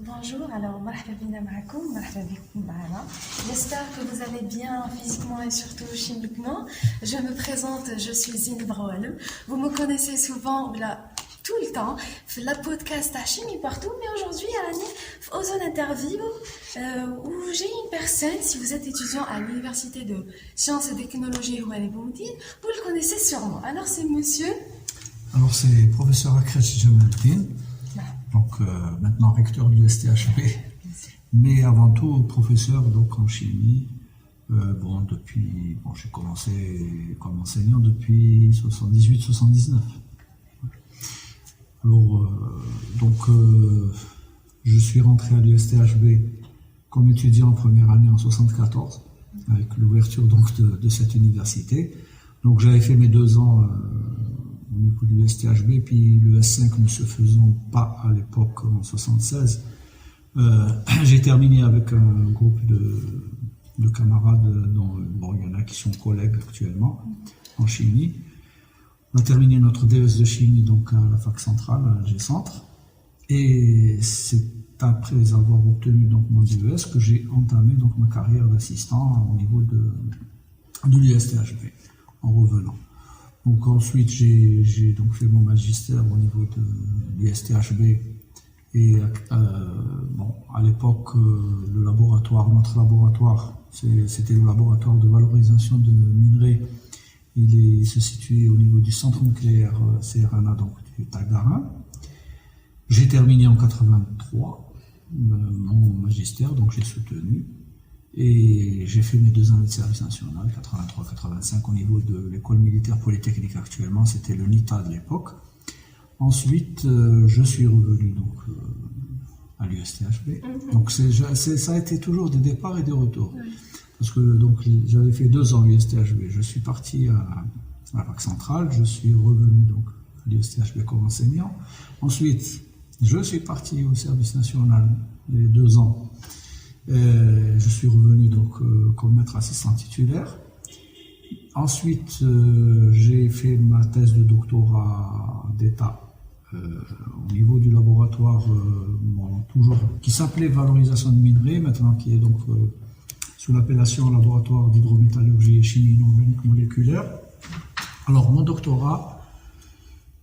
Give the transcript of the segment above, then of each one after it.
Bonjour, alors مرحبا بنا معكم مرحبا بكم معنا. J'espère que vous allez bien physiquement et surtout chimiquement. Je me présente, je suis Zine Broualem. Vous me connaissez souvent là tout le temps في la podcast à Chimie partout, mais aujourd'hui à Ozone Interview où j'ai une personne. Si vous êtes étudiant à l'université de sciences et technologies ou à l'Eboumdine, vous le connaissez sûrement. Alors c'est monsieur. Alors c'est professeur Akresh Jamaluddin, donc maintenant recteur de l'USTHB, mais avant tout professeur donc en chimie. J'ai commencé comme enseignant depuis 78-79. Alors je suis rentré à l'USTHB comme étudiant en première année en 74 avec l'ouverture donc de cette université. Donc j'avais fait mes 2 ans au niveau de l'USTHB, puis le S5 ne se faisant pas à l'époque en 76, j'ai terminé avec un groupe de camarades dont il y en a qui sont collègues actuellement en chimie. On a terminé notre DES de chimie donc à la fac centrale, à Alger Centre, et c'est après avoir obtenu donc mon DES que j'ai entamé donc ma carrière d'assistant au niveau de l'USTHB en revenant. Donc ensuite j'ai donc fait mon magistère au niveau de l'USTHB et à l'époque notre laboratoire c'était le laboratoire de valorisation de minerais. Il se situe au niveau du centre nucléaire CRNA donc du Tagarin. J'ai terminé en 83 mon magistère, donc j'ai soutenu. Et j'ai fait mes 2 années de service national, 83-85, au niveau de l'école militaire polytechnique actuellement, c'était le NITA de l'époque. Ensuite, je suis revenu donc à l'USTHB. Donc ça a été toujours des départs et des retours. Parce que donc j'avais fait 2 ans à l'USTHB, je suis parti à la fac centrale, je suis revenu donc à l'USTHB comme enseignant. Ensuite, je suis parti au service national les 2 ans. Je suis revenu donc comme maître assistant titulaire. Ensuite, j'ai fait ma thèse de doctorat d'État au niveau du laboratoire toujours qui s'appelait valorisation de minerais, maintenant qui est donc sous l'appellation laboratoire d'hydrométallurgie et chimie inorganique moléculaire. Alors mon doctorat,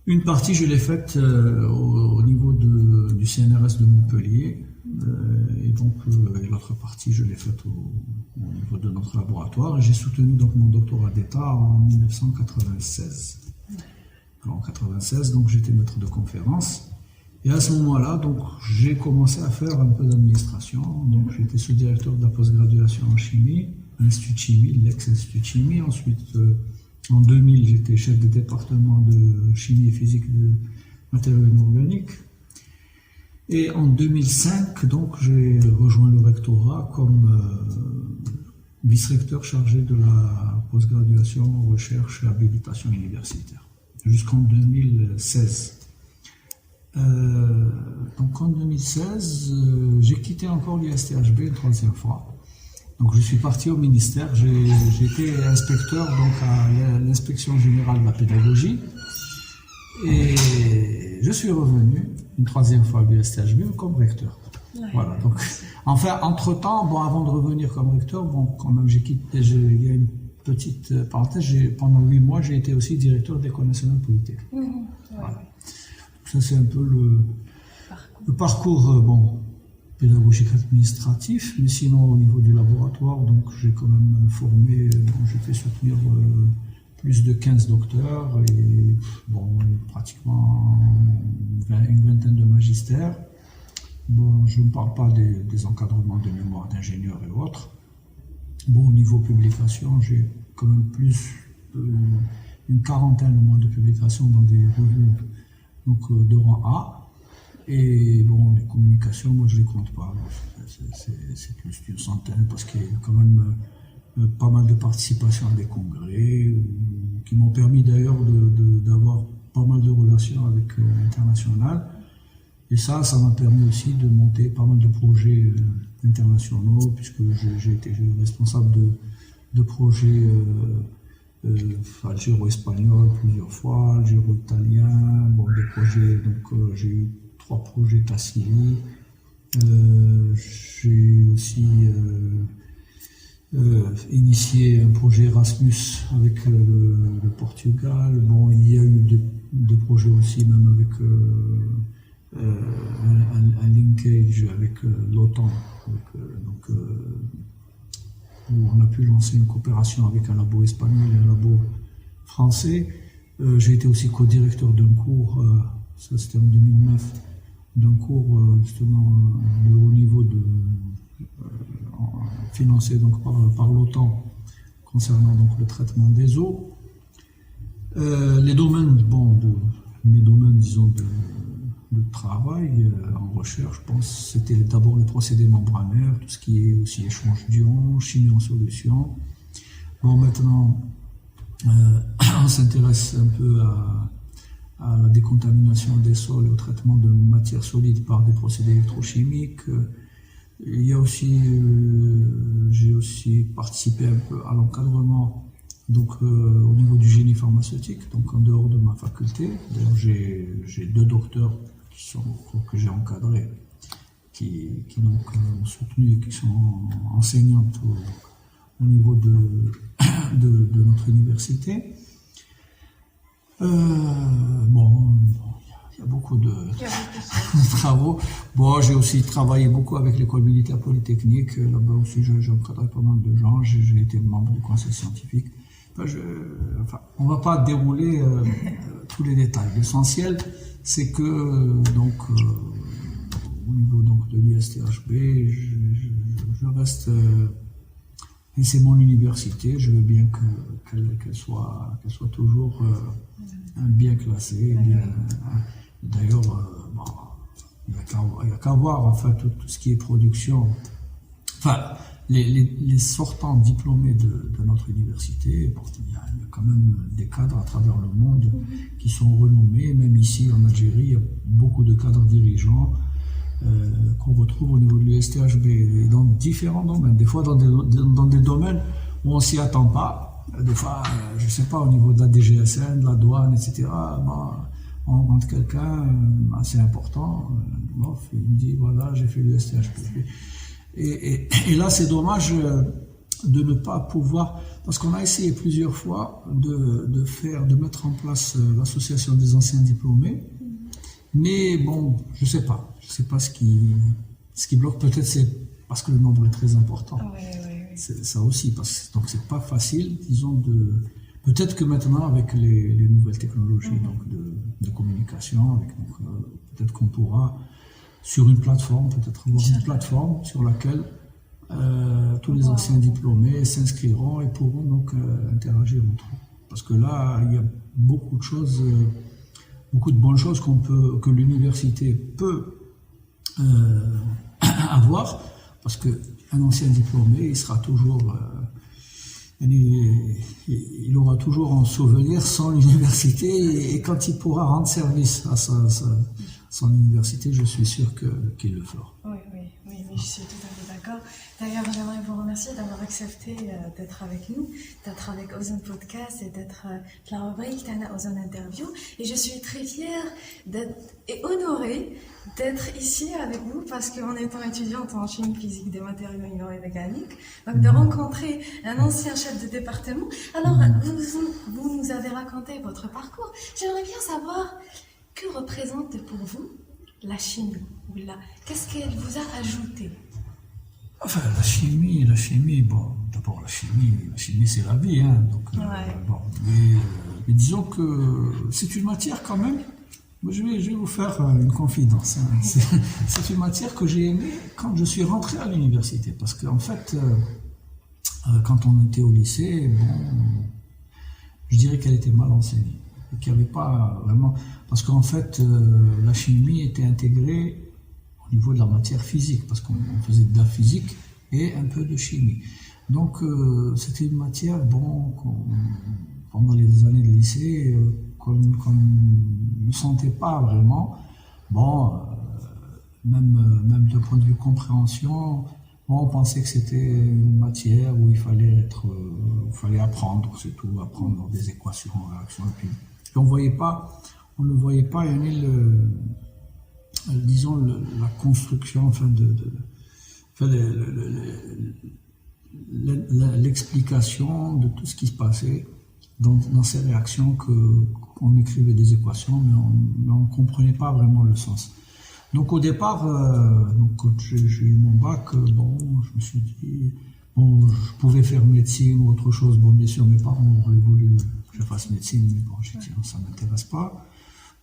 une partie je l'ai faite au niveau du CNRS de Montpellier. Et donc l'autre partie je l'ai faite au niveau de notre laboratoire et j'ai soutenu donc mon doctorat d'État en 1996. Alors, en 1996 donc j'étais maître de conférence et à ce moment-là donc j'ai commencé à faire un peu d'administration. Donc j'étais sous-directeur de la postgraduation en chimie, l'Institut de chimie, l'ex-Institut de chimie. Ensuite en 2000 j'étais chef de département de chimie et physique de matériaux inorganiques. Et en 2005, donc, j'ai rejoint le rectorat comme vice-recteur chargé de la postgraduation, recherche et habilitation universitaire, jusqu'en 2016. Donc en 2016, j'ai quitté encore l'USTHB une 3e fois. Donc je suis parti au ministère, j'ai été inspecteur donc, à l'inspection générale de la pédagogie. Et je suis revenu une 3e fois à l'USTHB comme recteur. Voilà. Donc, enfin, entre-temps, avant de revenir comme recteur, quand même, il y a une petite parenthèse, pendant 8 mois, j'ai été aussi directeur de l'École nationale polytechnique. Voilà. Donc, ça, c'est un peu le parcours, pédagogique administratif, mais sinon, au niveau du laboratoire, donc, j'ai quand même formé, j'ai fait soutenir plus de 15 docteurs et pratiquement une vingtaine de magistères. Je ne parle pas des encadrements de mémoire d'ingénieurs et autres. Au niveau publication, j'ai quand même plus une quarantaine au moins de publications dans des revues donc, de rang A. Et les communications, moi je ne les compte pas. C'est plus d'une centaine parce qu'il y a quand même pas mal de participation à des congrès qui m'ont permis d'ailleurs d'avoir pas mal de relations avec l'international. Et ça m'a permis aussi de monter pas mal de projets internationaux puisque j'ai été responsable de projets algéro-espagnol plusieurs fois, algéro-italien, des projets, donc j'ai eu 3 projets Tassili, J'ai aussi initié un projet Erasmus avec le Portugal. Bon, il y a eu des projets aussi, même avec un linkage avec l'OTAN. Où on a pu lancer une coopération avec un labo espagnol et un labo français. J'ai été aussi co-directeur d'un cours, ça c'était en 2009, d'un cours justement de haut niveau financé donc par l'OTAN concernant donc le traitement des eaux. Les domaines, mes domaines disons de travail en recherche, je pense c'était d'abord les procédés membranaires, tout ce qui est aussi échange d'ions, chimie en solution. Bon, maintenant on s'intéresse un peu à la décontamination des sols et au traitement de matières solides par des procédés électrochimiques. Il y a aussi, j'ai aussi participé un peu à l'encadrement donc au niveau du génie pharmaceutique, donc en dehors de ma faculté. D'ailleurs, j'ai 2 docteurs que j'ai encadrés, qui donc ont soutenu et qui sont enseignantes au niveau de notre université. Bon, il y a beaucoup de travaux. Bon, j'ai aussi travaillé beaucoup avec l'école militaire polytechnique. Là-bas aussi, j'ai encadré pas mal de gens. J'ai été membre du conseil scientifique. On ne va pas dérouler tous les détails. L'essentiel, c'est que donc au niveau donc de l'ISTHB, je reste et c'est mon université. Je veux bien qu'elle soit toujours bien classée. D'ailleurs, il n'y a qu'à voir enfin tout ce qui est production. Enfin, les sortants diplômés de notre université, il y a quand même des cadres à travers le monde qui sont renommés, même ici en Algérie, il y a beaucoup de cadres dirigeants qu'on retrouve au niveau de l'USTHB, et dans différents domaines, des fois dans des domaines où on ne s'y attend pas, des fois, je ne sais pas, au niveau de la DGSN, de la douane, etc., on rencontre quelqu'un assez important, il me dit, voilà, j'ai fait l'USTHB. Et là, c'est dommage de ne pas pouvoir, parce qu'on a essayé plusieurs fois de mettre en place l'association des anciens diplômés, mais bon, je sais pas ce qui bloque. Peut-être c'est parce que le nombre est très important. Oui. C'est ça aussi, donc c'est pas facile, disons peut-être que maintenant avec les nouvelles technologies donc de communication, peut-être qu'on pourra sur une plateforme, peut-être avoir une plateforme sur laquelle tous les anciens diplômés s'inscriront et pourront donc interagir entre eux. Parce que là, il y a beaucoup de choses, beaucoup de bonnes choses que l'université peut avoir, parce qu'un ancien diplômé, il sera toujours, il aura toujours en souvenir son université, et quand il pourra rendre service à son université, je suis sûr qu'il le fera. Oui, je suis tout à fait d'accord. D'ailleurs, j'aimerais vous remercier d'avoir accepté d'être avec nous, d'être avec Ozone Podcast et d'être la rubrique Tana Ozone Interview. Et je suis très fière et honorée d'être ici avec vous, parce qu'en étant étudiante en chimie physique des matériaux minéraux et mécaniques, donc de rencontrer un ancien chef de département. Alors, vous nous avez raconté votre parcours. J'aimerais bien savoir, que représente pour vous la chimie? Qu'est-ce qu'elle vous a ajouté? Enfin, la chimie, bon, d'abord la chimie c'est la vie, hein, donc, mais disons que c'est une matière quand même, je vais vous faire une confidence, hein. C'est une matière que j'ai aimée quand je suis rentré à l'université, parce qu'en fait, quand on était au lycée, je dirais qu'elle était mal enseignée, et qu'il n'y avait pas vraiment, parce qu'en fait, la chimie était intégrée au niveau de la matière physique, parce qu'on faisait de la physique et un peu de chimie. Donc c'était une matière, pendant les années de lycée, qu'on ne sentait pas vraiment. Même de point de vue compréhension, on pensait que c'était une matière où il fallait apprendre, c'est tout, apprendre des équations, réactions, et puis on ne voyait pas disons, la construction, enfin, l'explication de tout ce qui se passait dans ces réactions qu'on écrivait des équations, mais on ne comprenait pas vraiment le sens. Donc au départ, quand j'ai eu mon bac, je me suis dit, je pouvais faire médecine ou autre chose. Bon, bien sûr, mes parents auraient voulu que je fasse médecine, mais bon, j'ai dit, non, ça ne m'intéresse pas.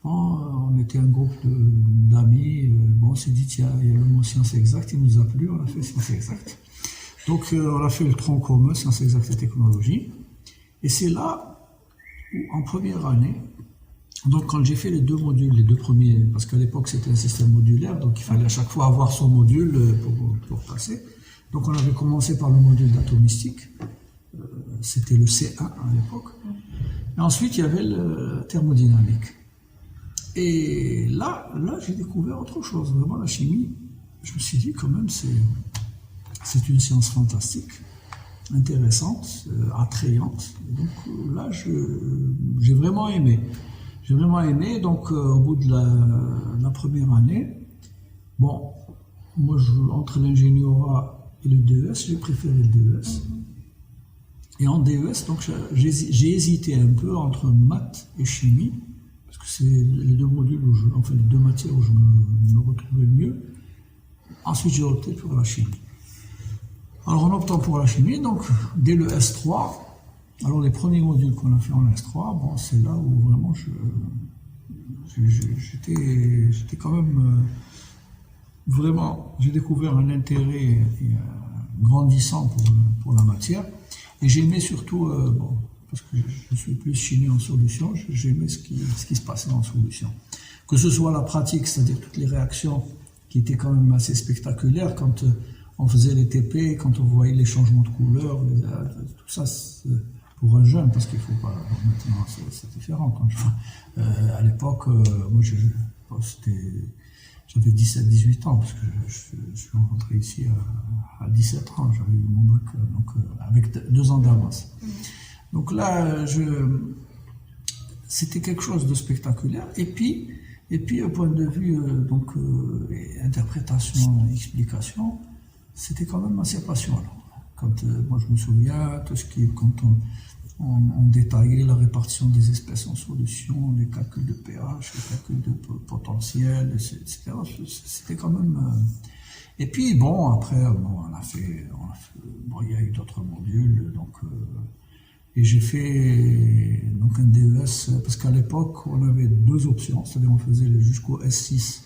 Bon, on était un groupe d'amis, on s'est dit, tiens, il y a le mot sciences exactes, il nous a plu, on a fait sciences exactes. Donc on a fait le tronc commun, sciences exactes et technologie. Et c'est là où, en première année, donc quand j'ai fait les 2 modules, les 2 premiers, parce qu'à l'époque c'était un système modulaire, donc il fallait à chaque fois avoir son module pour passer. Donc on avait commencé par le module d'atomistique, c'était le C1 à l'époque. Et ensuite il y avait le thermodynamique. Et là j'ai découvert autre chose, vraiment la chimie. Je me suis dit quand même c'est une science fantastique, intéressante, attrayante. Et donc là j'ai vraiment aimé. J'ai vraiment aimé, donc au bout de la première année, moi entre l'ingénierat et le DES, j'ai préféré le DES. Et en DES, donc j'ai hésité un peu entre maths et chimie, parce que c'est les 2 modules les 2 matières où je me retrouvais le mieux. Ensuite, j'ai opté pour la chimie. Alors en optant pour la chimie, donc dès le S3, alors les premiers modules qu'on a fait en S3, c'est là où vraiment j'étais quand même vraiment, j'ai découvert un intérêt grandissant pour la matière, et j'aimais surtout, parce que je suis plus chimie en solution, j'aimais ce qui se passait en solution. Que ce soit la pratique, c'est-à-dire toutes les réactions qui étaient quand même assez spectaculaires quand on faisait les TP, quand on voyait les changements de couleur, tout ça, pour un jeune, parce qu'il ne faut pas. Maintenant, c'est différent. À l'époque, moi, j'avais 17-18 ans, parce que je suis rentré ici à 17 ans. J'avais eu mon bac, avec 2 ans d'avance. Donc là, c'était quelque chose de spectaculaire. Et puis au point de vue interprétation, explication, c'était quand même assez passionnant. Moi, je me souviens, quand on détaillait la répartition des espèces en solution, les calculs de pH, les calculs de potentiel, etc. C'était quand même. Et puis, après, il y a eu d'autres modules, et j'ai fait un DES, parce qu'à l'époque, on avait 2 options, c'est-à-dire on faisait jusqu'au S6.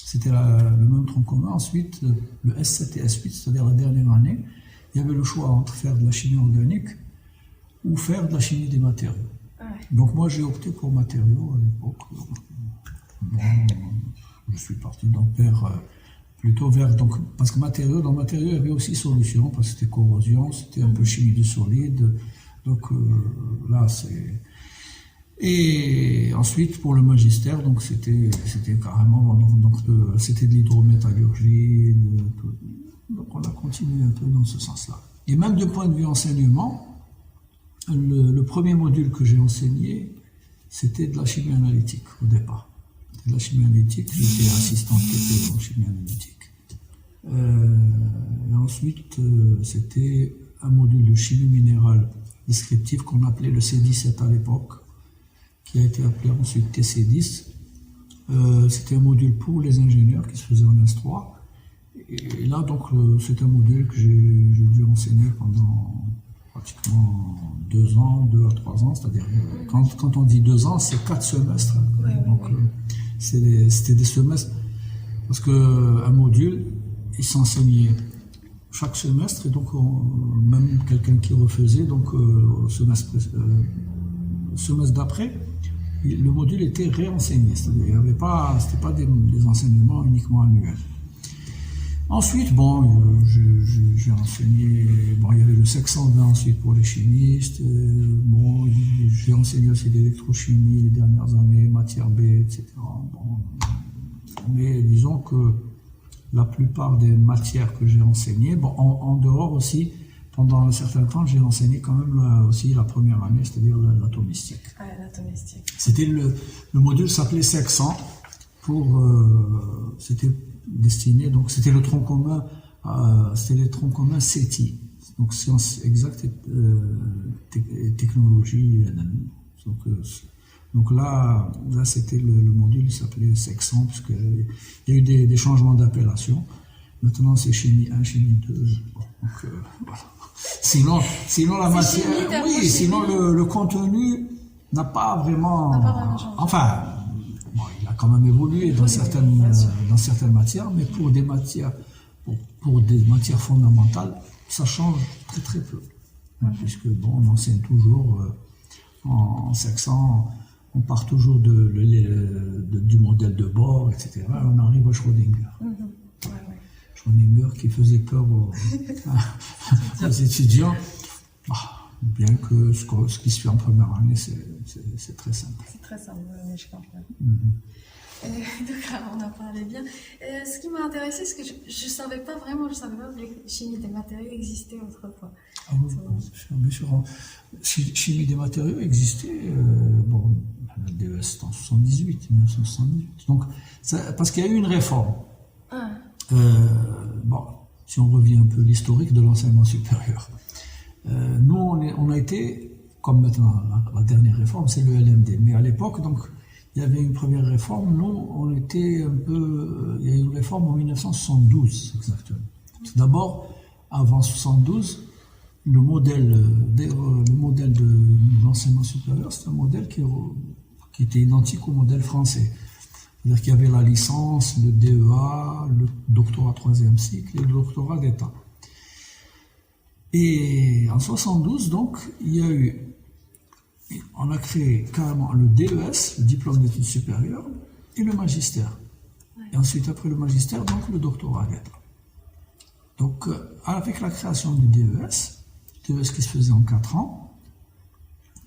C'était le même tronc commun. Ensuite, le S7 et S8, c'est-à-dire la dernière année, il y avait le choix entre faire de la chimie organique ou faire de la chimie des matériaux. Donc moi, j'ai opté pour matériaux à l'époque. Je suis parti plutôt vers... parce que dans matériaux, il y avait aussi solution, parce que c'était corrosion, c'était un peu chimie du solide. Donc là, c'est... Et ensuite, pour le magistère, c'était carrément, c'était de l'hydrométallurgie, donc on a continué un peu dans ce sens-là. Et même du point de vue enseignement, le premier module que j'ai enseigné, c'était de la chimie analytique au départ. C'était de la chimie analytique, j'étais assistant TP en chimie analytique. Et ensuite, c'était un module de chimie minérale descriptive qu'on appelait le C17 à l'époque, qui a été appelé ensuite TC10. C'était un module pour les ingénieurs qui se faisait en S3. Et là, c'est un module que j'ai dû enseigner pendant pratiquement 2 ans, 2 à 3 ans. C'est-à-dire, quand on dit 2 ans, c'est 4 semestres. C'était des semestres. Parce qu'un module, il s'enseignait chaque semestre, et donc même quelqu'un qui refaisait, au semestre d'après, le module était réenseigné, c'est-à-dire c'était pas des enseignements uniquement annuels. Ensuite, j'ai enseigné, il y avait le SEC 120 ensuite pour les chimistes, j'ai enseigné aussi l'électrochimie les dernières années, matière B, etc. Mais disons que la plupart des matières que j'ai enseignées, en dehors aussi, pendant un certain temps, j'ai enseigné quand même aussi la première année, c'est-à-dire l'atomistique. L'atomistique. C'était le module s'appelait SEC 100 c'était destiné, donc c'était le tronc commun, c'était les troncs communs CETI, donc sciences exactes et technologie. Donc là c'était le module, il s'appelait Sexant, parce qu'il y a eu des changements d'appellation. Maintenant c'est chimie 1, chimie 2. Bon, donc, voilà. Sinon la matière, oui, sinon le contenu n'a pas vraiment changé. Enfin, bon, il a quand même évolué dans certaines matières, mais pour des matières fondamentales, ça change très très peu. Puisque bon, on enseigne toujours en Sexant, on part toujours du modèle de Bohr, etc. On arrive à Schrödinger. Schrödinger qui faisait peur aux étudiants. Bien que ce qui se fait en première année, c'est très simple. C'est très simple, mais je comprends. Donc, on en parlait bien. Ce qui m'a intéressé, c'est que je ne savais pas que les chimies des matériaux existaient autrefois. Ah oui, bien sûr. Chimie des matériaux existait, le DES en 1978. Donc, parce qu'il y a eu une réforme. Si on revient un peu à l'historique de l'enseignement supérieur. Nous, on a été, comme maintenant, la dernière réforme, c'est le LMD. Mais à l'époque, donc, il y avait une première réforme. Nous, on était un peu... Il y a eu une réforme en 1972, exactement. Tout d'abord, avant 1972, le modèle de l'enseignement supérieur, c'est un modèle qui était identique au modèle français. C'est-à-dire qu'il y avait la licence, le DEA, le doctorat 3e cycle et le doctorat d'État. Et en 1972, donc, on a créé carrément le DES, le diplôme d'études supérieures, et le magistère. Et ensuite, après le magistère, donc, le doctorat d'État. Donc, avec la création du DES qui se faisait en 4 ans,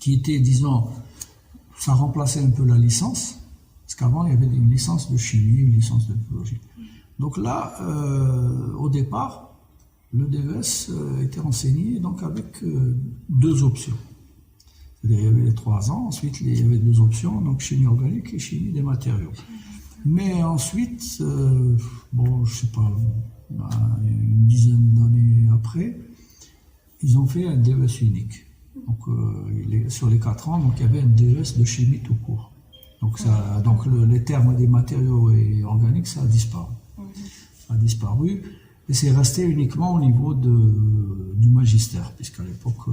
qui était, disons, ça remplaçait un peu la licence, parce qu'avant, il y avait une licence de chimie, une licence de biologie. Donc là, au départ, le DES était enseigné donc avec 2 options. Il y avait les 3 ans, ensuite il y avait 2 options, donc chimie organique et chimie des matériaux. Mais ensuite, je sais pas, une dizaine d'années après, ils ont fait un DES unique. Donc sur les 4 ans, donc il y avait un DES de chimie tout court. Donc les termes des matériaux et organiques, ça a disparu. Ça a disparu. Et c'est resté uniquement au niveau du magistère, puisqu'à l'époque,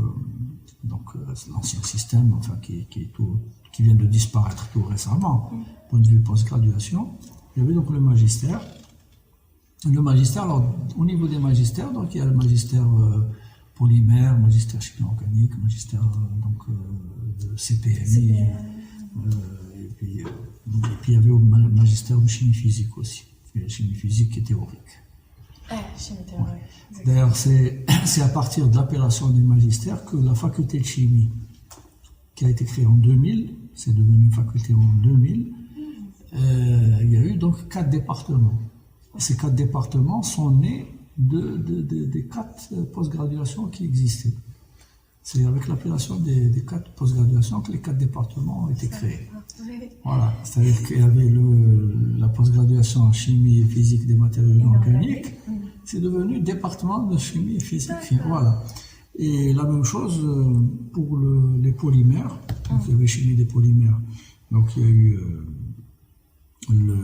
l'ancien système, enfin, qui vient de disparaître tout récemment, point de vue post-graduation, il y avait donc le magistère. Le magistère, alors, au niveau des magistères, donc il y a le magistère polymère, magistère chimie organique, magistère de CPMI, et puis il y avait le magistère de chimie physique aussi, la chimie physique et théorique. D'ailleurs, c'est à partir de l'appellation du magistère que la faculté de chimie, qui a été créée en 2000, c'est devenu une faculté en 2000, il y a eu donc 4 départements. Ces 4 départements sont nés des 4 post-graduations qui existaient. C'est avec l'appellation des 4 post-graduations que les 4 départements ont été créés. Voilà, c'est-à-dire qu'il y avait la post-graduation en chimie et physique des matériaux organiques, c'est devenu département de chimie et physique. Voilà. Et la même chose pour les polymères. Donc il y avait chimie des polymères. Donc il y a eu le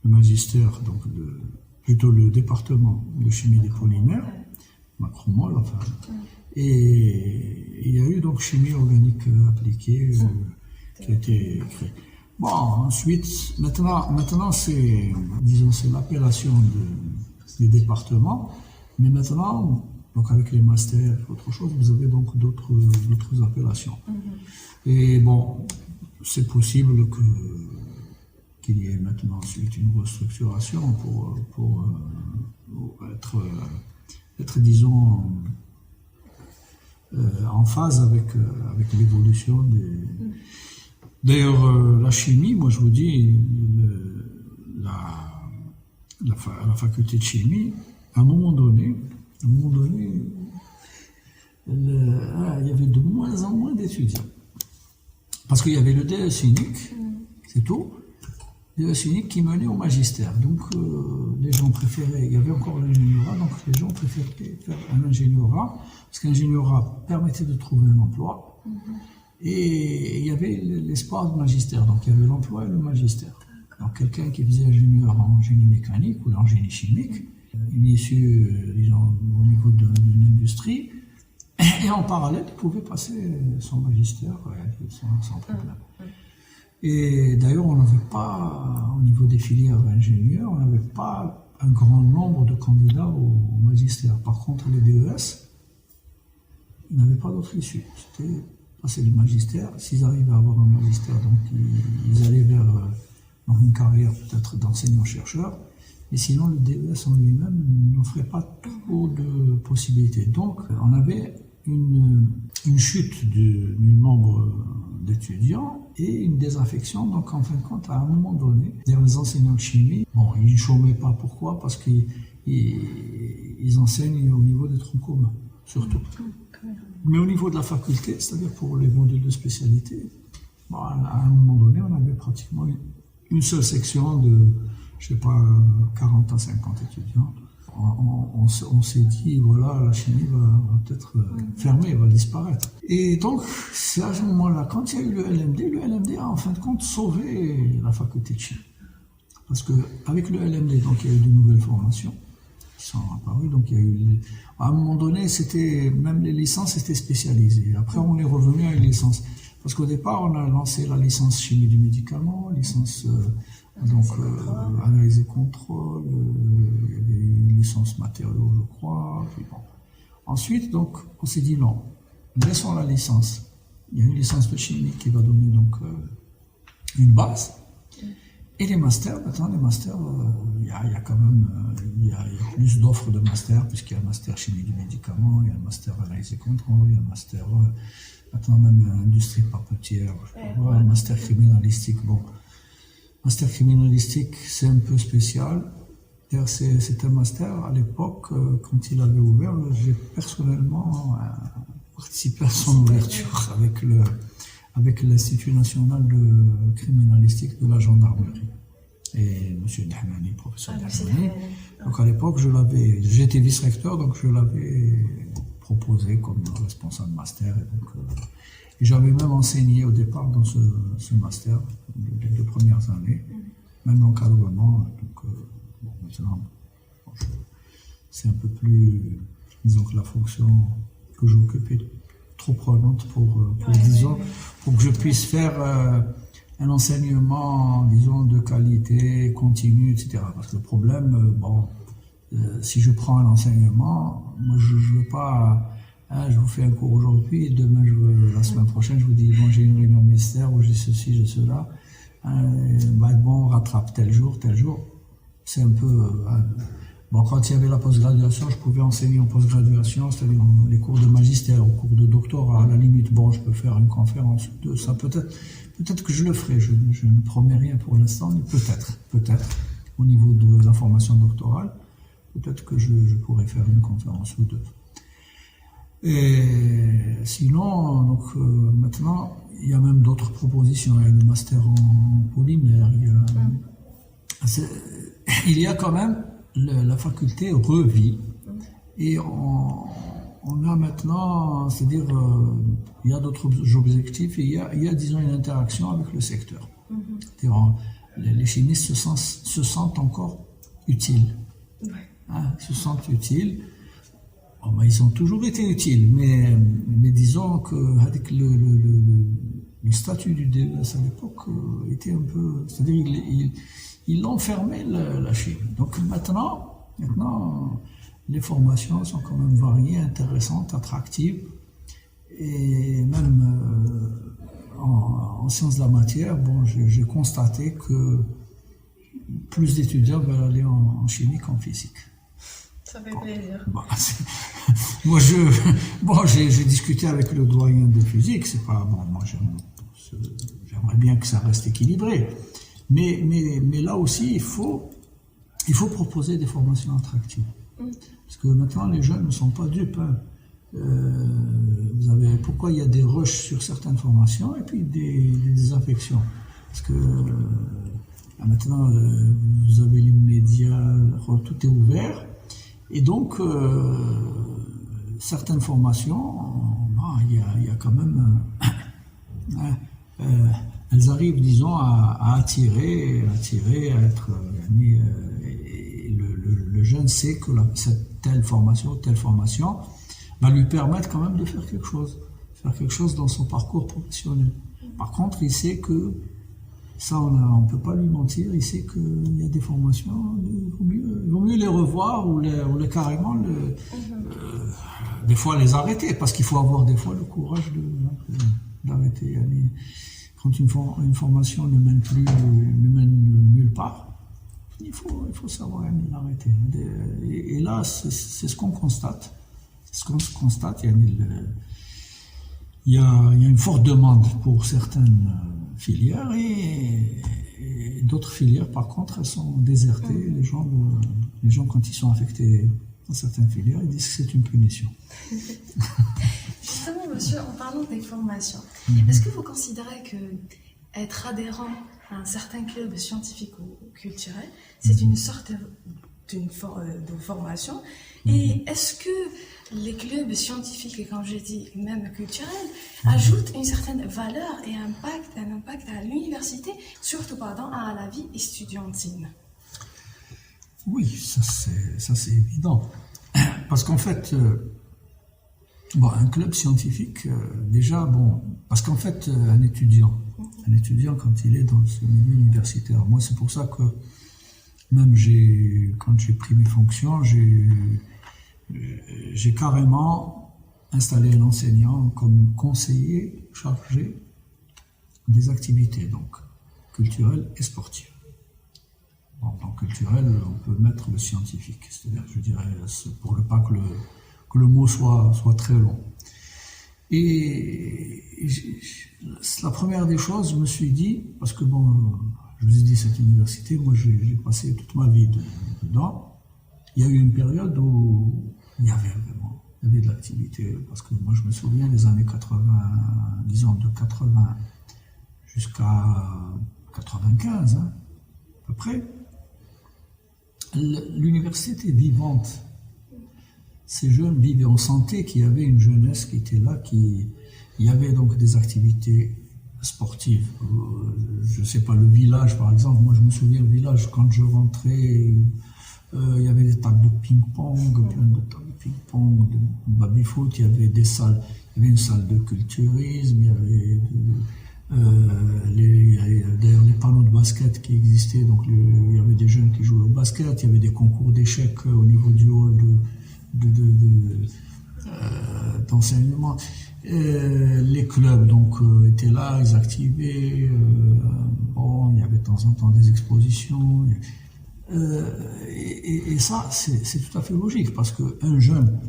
magistère, donc plutôt le département de chimie des polymères, Macromol, enfin. Et il y a eu donc chimie organique appliquée qui a été créée. Bon, ensuite, maintenant c'est l'appellation des départements, mais maintenant, donc avec les masters et autre chose, vous avez donc d'autres appellations. Et bon, c'est possible qu'il y ait maintenant ensuite une restructuration pour être disons, en phase avec l'évolution des... D'ailleurs, la chimie, moi je vous dis, la faculté de chimie, à un moment donné, il y avait de moins en moins d'étudiants. Parce qu'il y avait le DES unique, c'est tout. DES unique qui menait au magistère. Donc les gens préféraient, il y avait encore l'ingénierat, donc les gens préféraient faire un ingénierat, parce qu'ingénierat permettait de trouver un emploi. Et il y avait l'espoir de magistère, donc il y avait l'emploi et le magistère. Donc quelqu'un qui faisait ingénieur en génie mécanique ou en génie chimique, une issue, disons, au niveau d'une industrie, et en parallèle, il pouvait passer son magistère sans problème. Et d'ailleurs, on n'avait pas, au niveau des filières ingénieurs, on n'avait pas un grand nombre de candidats au magistère. Par contre, les DES, ils n'avaient pas d'autre issue. C'était passer le magistère. S'ils arrivaient à avoir un magistère, donc ils allaient vers une carrière peut-être d'enseignant-chercheur. Et sinon, le DES en lui-même n'offrait pas trop de possibilités. Donc, on avait une chute du nombre d'étudiants et une désaffection. Donc, en fin de compte, à un moment donné, les enseignants de chimie, bon, ils ne chômaient pas. Pourquoi? Parce qu'ils enseignent au niveau des troncs communs, surtout. Mais au niveau de la faculté, c'est-à-dire pour les modules de spécialité, bon, à un moment donné, on avait pratiquement une seule section de, je sais pas, 40 à 50 étudiants. On s'est dit, voilà, la chimie va peut-être fermer, va disparaître. Et donc, c'est à ce moment-là, quand il y a eu le LMD a en fin de compte sauvé la faculté de chimie. Parce qu'avec le LMD, donc, il y a eu de nouvelles formations qui sont apparues. Donc, il y a eu, à un moment donné, même les licences étaient spécialisées. Après, on est revenu à une licence. Parce qu'au départ, on a lancé la licence chimie du médicament, licence analyse et contrôle, il y avait une licence matériaux, je crois. Puis bon. Ensuite, donc, on s'est dit non, laissons la licence. Il y a une licence de chimie qui va donner donc une base. Et les masters, maintenant, il y a quand même il y a plus d'offres de masters, puisqu'il y a un master chimie du médicament, il y a un master analyse et contrôle, il y a un master maintenant même industrie papetière, un master criminalistique. Bon, master criminalistique, c'est un peu spécial. C'est un master, à l'époque, quand il avait ouvert, j'ai personnellement participé à son ouverture avec l'Institut national de criminalistique de la gendarmerie. Et M. Dahmani, professeur Dahmani. Donc à l'époque, j'étais vice-recteur, donc je l'avais proposé comme responsable master. Et j'avais même enseigné au départ dans ce master, les 2 premières années, même l'encadrement. Donc, maintenant, c'est un peu plus, disons que la fonction que j'occupais trop prenante pour que je puisse faire un enseignement, disons, de qualité, continu, etc. Parce que le problème, si je prends un enseignement, moi je ne veux pas, je vous fais un cours aujourd'hui, et demain, la semaine prochaine, je vous dis, bon, j'ai une réunion ministère, ou j'ai ceci, j'ai cela, on rattrape tel jour, c'est un peu... Bon, quand il y avait la post-graduation, je pouvais enseigner en post-graduation, c'est-à-dire les cours de magistère, aux cours de doctorat, à la limite, bon, je peux faire une conférence de ça, peut-être que je le ferai, je ne promets rien pour l'instant, mais peut-être, au niveau de la formation doctorale, peut-être que je pourrais faire une conférence ou 2. Et sinon, donc, maintenant, il y a même d'autres propositions, il y a le master en polymère, il y a quand même la faculté revit et on a maintenant, c'est-à-dire il y a d'autres objectifs et il y a disons une interaction avec le secteur. C'est-à-dire, les chimistes se sentent encore utiles. Se sentent utiles. Bon, ils ont toujours été utiles, mais disons que avec le statut du DES à l'époque était un peu, c'est-à-dire il enfermait la chimie. Donc maintenant, les formations sont quand même variées, intéressantes, attractives. Et même en sciences de la matière, bon, j'ai constaté que plus d'étudiants veulent aller en chimie qu'en physique. Ça fait plaisir. Moi, j'ai discuté avec le doyen de physique. C'est pas bon. Moi, j'aimerais bien que ça reste équilibré. Mais là aussi, il faut proposer des formations attractives. Parce que maintenant, les jeunes ne sont pas dupes. Pourquoi il y a des rushs sur certaines formations et puis des désaffections. Parce que maintenant, vous avez les médias, tout est ouvert. Et donc, certaines formations, il y a quand même... elles arrivent, disons, à attirer, à être... le jeune sait que cette telle formation va lui permettre quand même de faire quelque chose dans son parcours professionnel. Par contre, il sait que ça, on ne peut pas lui mentir, il sait qu'il y a des formations, il vaut mieux les revoir ou carrément des fois les arrêter, parce qu'il faut avoir des fois le courage d'arrêter. Quand une formation ne mène nulle part, il faut savoir l'arrêter. Et là, c'est ce qu'on constate. Il y a une forte demande pour certaines filières et d'autres filières, par contre, elles sont désertées. Les gens, quand ils sont affectés dans certaines filières, ils disent que c'est une punition. Justement, monsieur, en parlant des formations, est-ce que vous considérez que être adhérent à un certain club scientifique ou culturel, c'est une sorte de formation? Et est-ce que les clubs scientifiques, et comme je dis, même culturels, ajoutent une certaine valeur et un impact à l'université, surtout à la vie estudiantine? Oui, ça c'est évident. Parce qu'en fait, un club scientifique, parce qu'en fait, un étudiant, quand il est dans ce milieu universitaire, moi c'est pour ça que même quand j'ai pris mes fonctions, j'ai carrément installé un enseignant comme conseiller chargé des activités donc culturelles et sportives. Bon, dans culturel, on peut mettre le scientifique, c'est-à-dire, je dirais, pour ne pas que le mot soit très long. Et la première des choses, je me suis dit, parce que je vous ai dit, cette université, moi j'ai passé toute ma vie dedans. Il y a eu une période où il y avait de l'activité, parce que moi je me souviens des années 80, disons de 80 jusqu'à 95, à peu près. L'université était vivante. Ces jeunes vivaient, on sentait qu'il y avait une jeunesse qui était là, il y avait donc des activités sportives. Je ne sais pas, le village par exemple, moi je me souviens, le village, quand je rentrais, il y avait des tables de ping-pong, plein de tables de ping-pong, de baby-foot, il y avait des salles, il y avait une salle de culturisme, il y avait d'ailleurs les panneaux de basket qui existaient, donc il y avait des jeunes qui jouaient au basket, il y avait des concours d'échecs au niveau du hall d'enseignement. Les clubs donc étaient là, ils activaient, il y avait de temps en temps des expositions, et ça c'est tout à fait logique, parce qu'un jeune,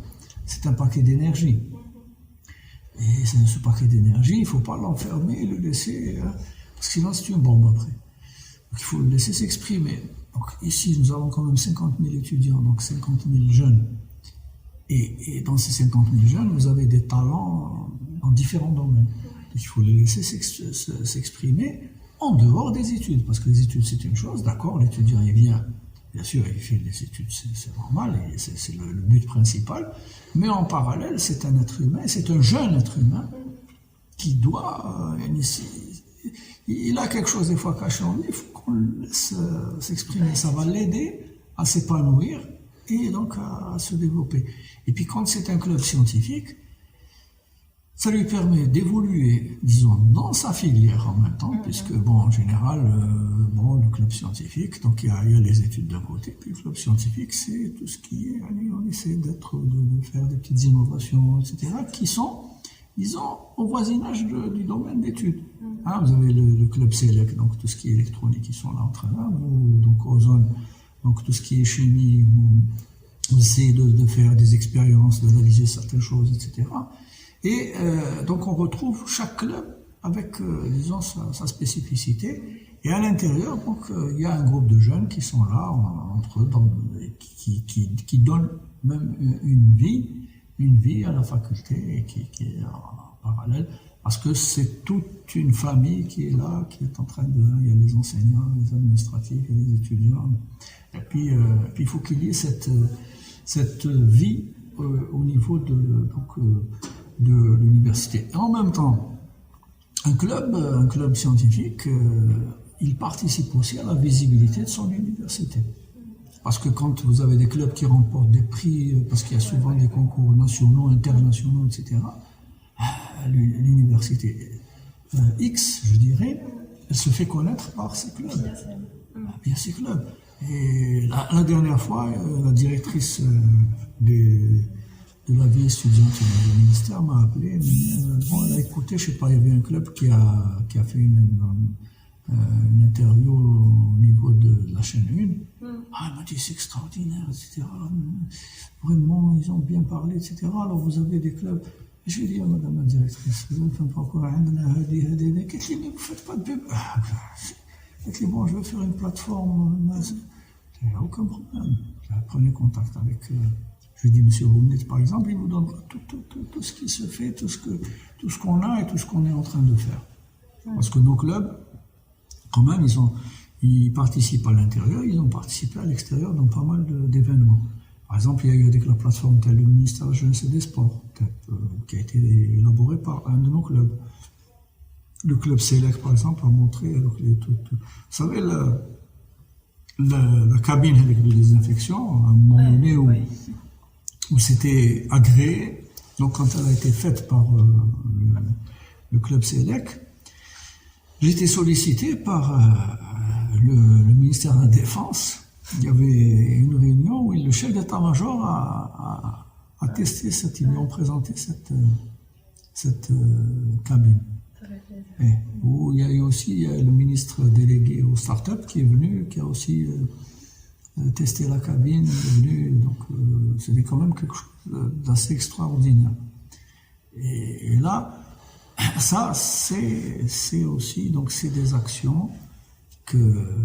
c'est un paquet d'énergie. Et ce paquet d'énergie, il ne faut pas l'enfermer et le laisser, parce que sinon c'est une bombe après. Donc il faut le laisser s'exprimer. Donc ici, nous avons quand même 50 000 étudiants, donc 50 000 jeunes. Et dans ces 50 000 jeunes, vous avez des talents dans différents domaines. Donc il faut les laisser s'exprimer en dehors des études, parce que les études c'est une chose, d'accord, l'étudiant il vient, bien sûr il fait les études, c'est normal, et c'est le but principal, mais en parallèle c'est un être humain, c'est un jeune être humain qui doit, il a quelque chose des fois caché en lui, il faut qu'on le laisse s'exprimer, ça va l'aider à s'épanouir et donc à se développer. Et puis quand c'est un club scientifique, ça lui permet d'évoluer, disons, dans sa filière en même temps, puisque, en général, le club scientifique, donc il y a les études d'un côté, puis le club scientifique, c'est tout ce qui est, on essaie de faire des petites innovations, etc., qui sont, disons, au voisinage du domaine d'études. Vous avez le club Select, donc tout ce qui est électronique, ils sont là en train, donc Ozone, donc tout ce qui est chimie, vous essayez de faire des expériences, d'analyser certaines choses, etc., et donc on retrouve chaque club avec, disons, sa spécificité. Et à l'intérieur, donc, il y a un groupe de jeunes qui sont là, entre eux, qui donnent même une vie à la faculté et qui est en parallèle. Parce que c'est toute une famille qui est là, qui est en train de... Il y a les enseignants, les administratifs, il y a les étudiants. Et puis il faut qu'il y ait cette vie au niveau de l'université. Et en même temps, un club scientifique, il participe aussi à la visibilité de son université. Parce que quand vous avez des clubs qui remportent des prix, parce qu'il y a souvent des concours nationaux, internationaux, etc., l'université X, je dirais, elle se fait connaître par ces clubs. Via ces clubs. Et la dernière fois, la directrice de la vie étudiante du ministère m'a appelé. Elle a écouté, je sais pas, il y avait un club qui a fait une interview au niveau de la chaîne 1. Elle m'a dit c'est extraordinaire, etc. Vraiment, ils ont bien parlé, etc. Alors vous avez des clubs. Je lui ai dit à madame la directrice, vous ne faites pas encore rien, qu'est-ce que vous ne faites pas de pub? Elle dit bon, je vais faire une plateforme. Il n'y a aucun problème. Prenez contact avec. Je lui dis monsieur Roumnet par exemple, il vous donnera tout ce qui se fait, tout ce qu'on a et tout ce qu'on est en train de faire. Parce que nos clubs, quand même, ils participent à l'intérieur, ils ont participé à l'extérieur dans pas mal d'événements. Par exemple, il y a eu avec la plateforme telle le ministère de la Jeunesse et des Sports, qui a été élaborée par un de nos clubs. Le club Selec, par exemple, a montré. Vous savez, la cabine avec de désinfection, à un moment donné où c'était agréé, donc quand elle a été faite par le club Selec, j'ai été sollicité par le ministère de la Défense. Il y avait une réunion où le chef d'état-major a testé ils lui ont présenté cette cabine. Et où il y a eu aussi le ministre délégué aux startups qui est venu, qui a aussi testé la cabine, donc c'était quand même quelque chose d'assez extraordinaire. Et là, ça c'est aussi, donc c'est des actions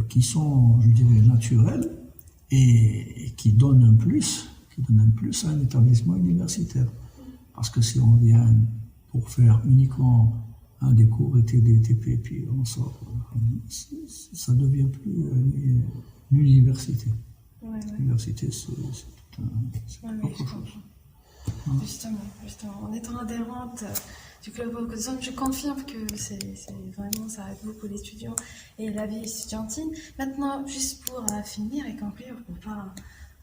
qui sont, je dirais, naturelles et qui donnent un plus à un établissement universitaire. Parce que si on vient pour faire uniquement des cours et TP, puis on sort, ça ne devient plus une université. L'université, c'est tout autre chose. Justement, en étant adhérente du club Oxfam, je confirme que c'est vraiment, ça aide beaucoup l'étudiant et la vie étudiantine. Maintenant, juste pour finir et conclure, pour ne pas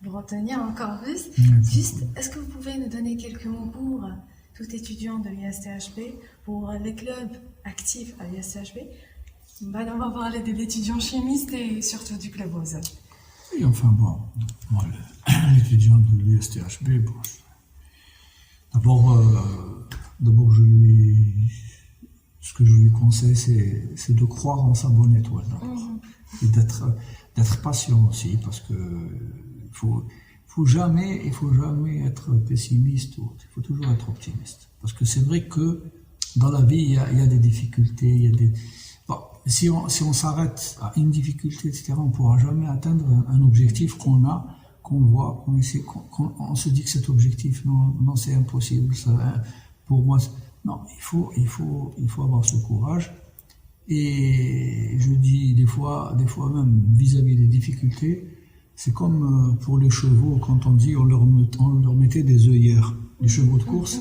vous retenir encore plus, juste, est-ce que vous pouvez nous donner quelques mots pour tout étudiant de l'USTHB, pour les clubs actifs à l'USTHB? On va parler de l'étudiant chimiste et surtout du club Oxfam. Et enfin, bon, moi, l'étudiant de l'USTHB, bon, d'abord, ce que je lui conseille, c'est de croire en sa bonne étoile, et d'être patient aussi, parce que il faut jamais être pessimiste, il faut toujours être optimiste. Parce que c'est vrai que dans la vie, il y a des difficultés, si on s'arrête à une difficulté, etc., on ne pourra jamais atteindre un objectif qu'on voit, qu'on se dit que cet objectif, non, c'est impossible, pour moi, non, il faut avoir ce courage. Et je dis des fois même vis-à-vis des difficultés, c'est comme pour les chevaux, quand on dit on leur mettait des œillères, les chevaux de course,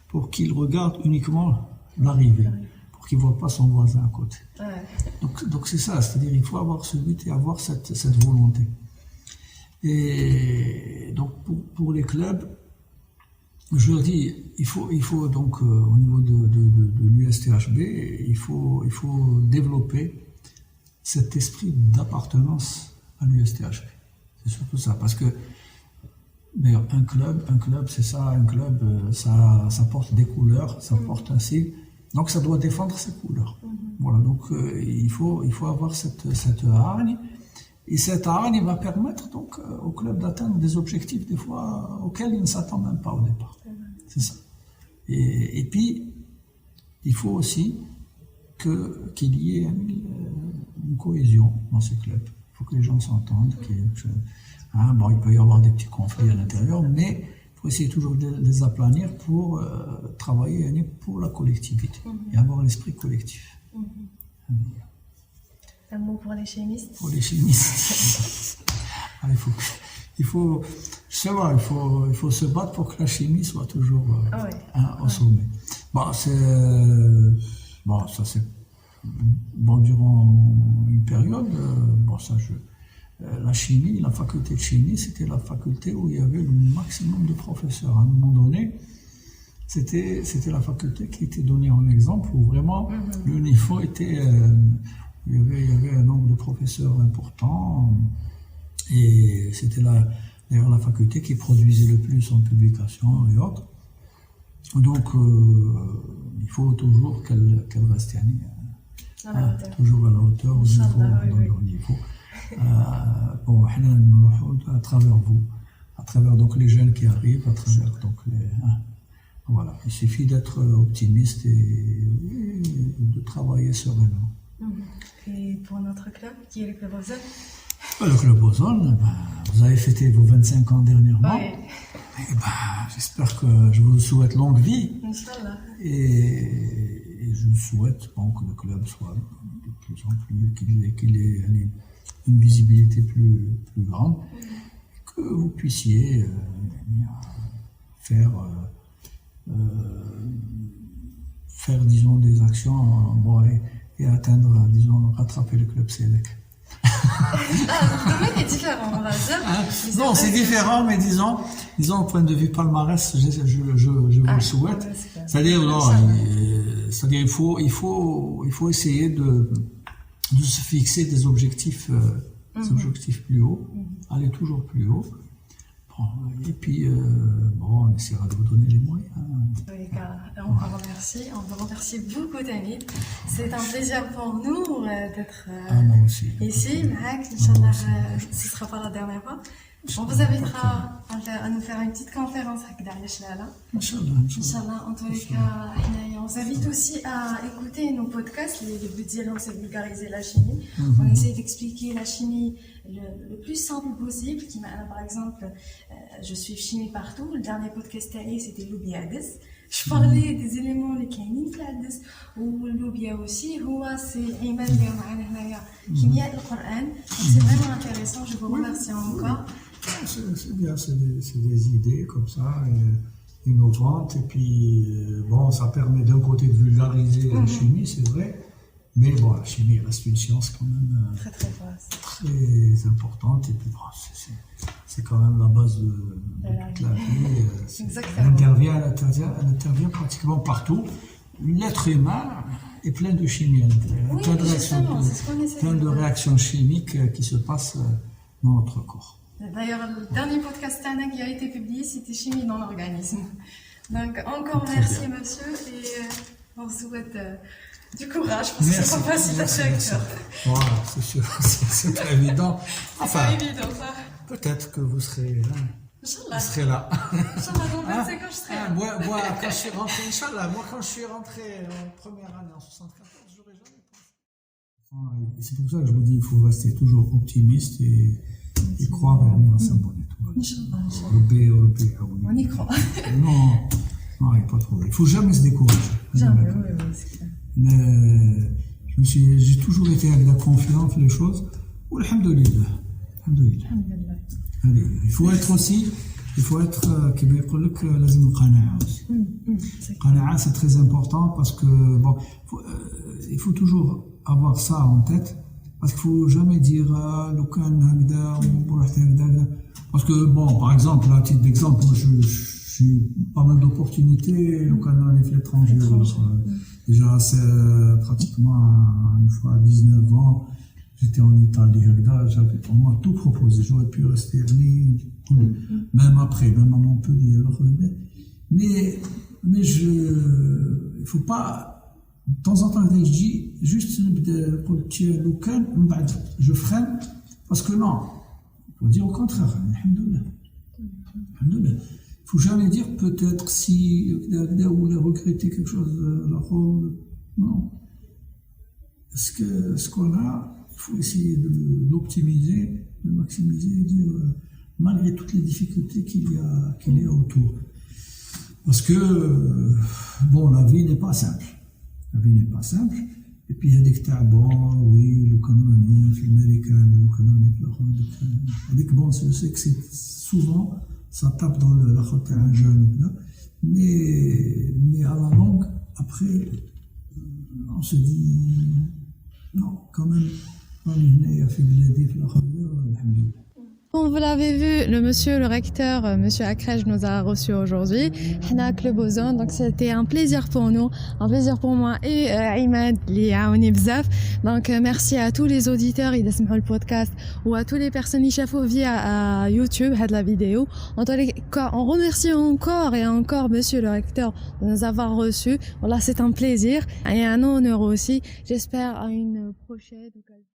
pour qu'ils regardent uniquement l'arrivée, pour qu'ils ne voient pas son voisin à côté. Donc c'est ça, c'est-à-dire il faut avoir ce but et avoir cette volonté. Et donc pour les clubs, je leur dis, il faut donc au niveau de l'USTHB, il faut développer cet esprit d'appartenance à l'USTHB. C'est surtout ça, parce que un club, c'est ça, un club, ça porte des couleurs, ça porte un signe, donc ça doit défendre ses couleurs. Voilà, donc il faut avoir cette hargne. Et cette hargne va permettre donc au club d'atteindre des objectifs des fois auxquels il ne s'attend même pas au départ. C'est ça. Et puis, il faut aussi qu'il y ait une cohésion dans ces clubs. Il faut que les gens s'entendent. Il peut y avoir des petits conflits à l'intérieur, mais il faut essayer toujours de les aplanir pour travailler pour la collectivité et avoir l'esprit collectif. Un mot pour les chimistes. Pour les chimistes, il faut se battre pour que la chimie soit toujours au sommet. Durant une période, la chimie, la faculté de chimie, c'était la faculté où il y avait le maximum de professeurs. À un moment donné, c'était la faculté qui était donnée en exemple, où vraiment le niveau était... il y avait un nombre de professeurs important, et c'était d'ailleurs la faculté qui produisait le plus en publications et autres. Donc, il faut toujours qu'elle reste toujours à la hauteur, au niveau. À travers vous, à travers donc les jeunes qui arrivent, à travers donc voilà, il suffit d'être optimiste et de travailler sereinement. Et pour notre club, qui est le Club Ozone? Le Club Ozone, vous avez fêté vos 25 ans dernièrement. Oui. J'espère que je vous souhaite longue vie. Inch'Allah. Et je souhaite que le club soit de plus en plus, qu'il ait une visibilité plus grande, que vous puissiez faire, disons, des actions et atteindre, disons, rattraper le club Selec. Le domaine est différent, on va dire. Non, c'est différent, mais disons, au point de vue palmarès, je vous le souhaite. C'est-à-dire, il faut essayer de se fixer des objectifs plus hauts, aller toujours plus haut. Et puis, on essaiera de vous donner les moyens. Oui, on vous remercie. On vous remercie beaucoup, Tamid. C'est un plaisir pour nous d'être ici. Inch'Allah, ce ne sera pas la dernière fois. On vous invitera à nous faire une petite conférence. Inch'Allah, en tous les cas, on vous invite aussi à écouter nos podcasts. Le but d'y aller, c'est vulgariser la chimie. On essaie d'expliquer la chimie le plus simple possible. Par exemple, je suis chimie partout. Le dernier podcast c'était l'Oubiades. Je parlais des éléments les kainin fladis ou l'Oubia aussi. C'est Iman Kimia le Coran. C'est vraiment intéressant. Je vous remercie encore. C'est bien, c'est des idées comme ça, innovantes, et puis ça permet d'un côté de vulgariser la chimie, c'est vrai, mais la chimie reste une science quand même très importante, et puis c'est quand même la base de toute la vie. Elle intervient pratiquement partout. L'être humain est plein de chimie à l'intérieur, plein de réactions chimiques qui se passent dans notre corps. D'ailleurs, le dernier podcast qui a été publié, c'était Chimie dans l'organisme. Donc, encore merci, monsieur, et on souhaite du courage, parce que c'est pas facile d'être acteur. Voilà, c'est sûr, c'est pas évident. Enfin, évident, ça. Peut-être que vous serez là. Inch'Allah. Vous serez là. Inch'Allah, donc c'est quand je serai là. Moi, quand je suis rentré, Inch'Allah, quand je suis rentré en première année en 74, j'aurais jamais pensé. Et c'est pour ça que je vous dis, il faut rester toujours optimiste et croire en sa bonne étoile. Inch'Allah. On y croit. Non, il n'y a pas de problème. Il ne faut jamais se décourager. Jamais, oui, c'est clair. Mais j'ai toujours été avec la confiance, les choses. Alhamdulillah. Il faut être كما يقول لك لازم القناعة aussi. القناعة c'est très important parce que il faut toujours avoir ça en tête. Parce qu'il ne faut jamais dire parce que par exemple, à titre d'exemple, je suis pas mal d'opportunités à l'étranger. Déjà, c'est pratiquement une fois à 19 ans, j'étais en Italie, on m'a tout proposé, j'aurais pu rester même après, même à Montpellier. Mais il ne faut pas. De temps en temps, je dis juste je freine parce que non, il faut dire au contraire. Alhamdoulilah. Il ne faut jamais dire peut-être si vous voulez regretter quelque chose. Non. Ce qu'on a, il faut essayer de l'optimiser, de maximiser et dire malgré toutes les difficultés qu'il y a autour. Parce que, bon, la vie n'est pas simple. La vie n'est pas simple. Et puis, il y a des bon, oui, l'économie, l'américain, l'économie, bon, je sais que c'est souvent, ça tape dans la côté un jeune, mais à la longue, après, on se dit, non, quand même, on est fait de Comme vous l'avez vu, le monsieur, le recteur, monsieur Akrej nous a reçus aujourd'hui. Hna Club Ozone, donc c'était un plaisir pour nous, un plaisir pour moi et Imad li aouni bzaf. Donc merci à tous les auditeurs qui écoutent le podcast ou à toutes les personnes qui chafou via YouTube de la vidéo. En tous les cas, on remercie encore et encore monsieur le recteur de nous avoir reçus. Voilà, c'est un plaisir et un honneur aussi. J'espère à une prochaine occasion.